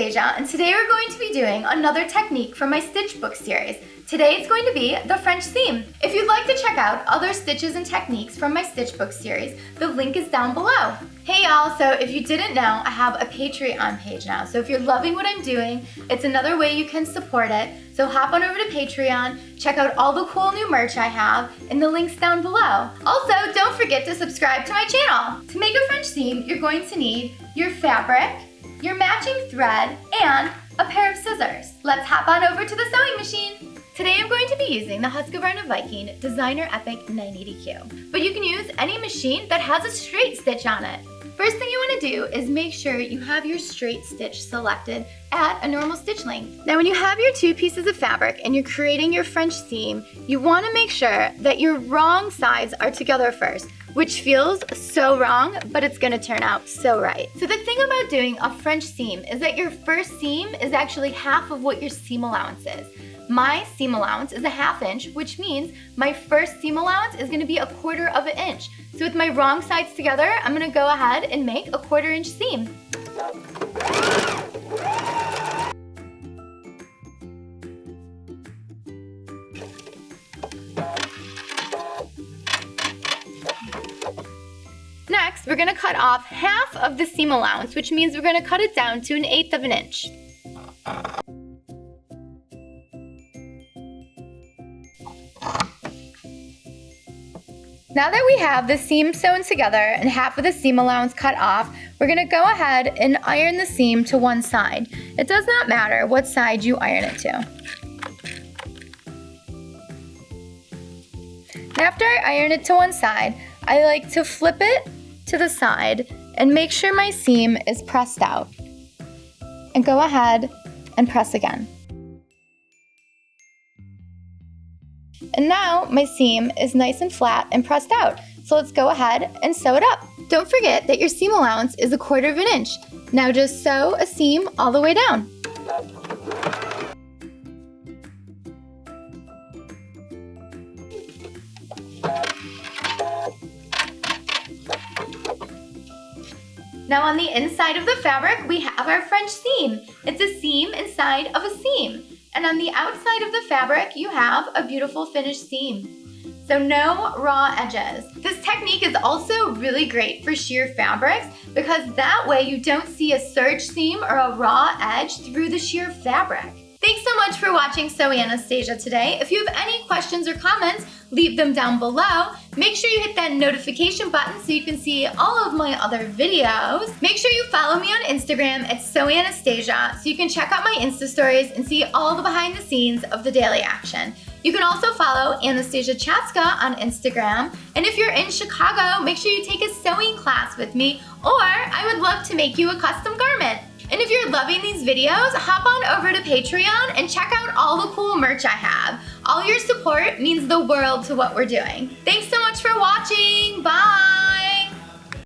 Anastasia, and today we're going to be doing another technique from my stitch book series. Today it's going to be the French seam. If you'd like to check out other stitches and techniques from my stitch book series, the link is down below. Hey y'all, so if you didn't know, I have a Patreon page now. So if you're loving what I'm doing, it's another way you can support it. So hop on over to Patreon, check out all the cool new merch I have, and the link's down below. Also, don't forget to subscribe to my channel. To make a French seam, you're going to need your fabric, your matching thread, and a pair of scissors. Let's hop on over to the sewing machine. Today I'm going to be using the Husqvarna Viking Designer Epic 980Q. But you can use any machine that has a straight stitch on it. First thing you want to do is make sure you have your straight stitch selected at a normal stitch length. Now when you have your two pieces of fabric and you're creating your French seam, you want to make sure that your wrong sides are together first, which feels so wrong, but it's gonna turn out so right. So the thing about doing a French seam is that your first seam is actually half of what your seam allowance is. My seam allowance is a 1/2 inch, which means my first seam allowance is gonna be 1/4 of an inch. So with my wrong sides together, I'm gonna go ahead and make a 1/4 inch seam. Next, we're gonna cut off half of the seam allowance, which means we're gonna cut it down to 1/8 of an inch. Now that we have the seam sewn together and half of the seam allowance cut off, we're gonna go ahead and iron the seam to one side. It does not matter what side you iron it to. After I iron it to one side, I like to flip it to the side and make sure my seam is pressed out. And go ahead and press again. And now my seam is nice and flat and pressed out. So let's go ahead and sew it up. Don't forget that your seam allowance is 1/4 of an inch. Now just sew a seam all the way down. Now on the inside of the fabric, we have our French seam. It's a seam inside of a seam. And on the outside of the fabric, you have a beautiful finished seam. So no raw edges. This technique is also really great for sheer fabrics because that way you don't see a serge seam or a raw edge through the sheer fabric. Thanks so much for watching Sew Anastasia today. If you have any questions or comments, leave them down below. Make sure you hit that notification button so you can see all of my other videos. Make sure you follow me on Instagram at Sew Anastasia so you can check out my Insta stories and see all the behind the scenes of the daily action. You can also follow Anastasia Chatzka on Instagram. And if you're in Chicago, make sure you take a sewing class with me, or I would love to make you a custom garment. And if you're loving these videos, hop on over to Patreon and check out all the cool merch I have. All your support means the world to what we're doing. Thanks so much for watching. Bye.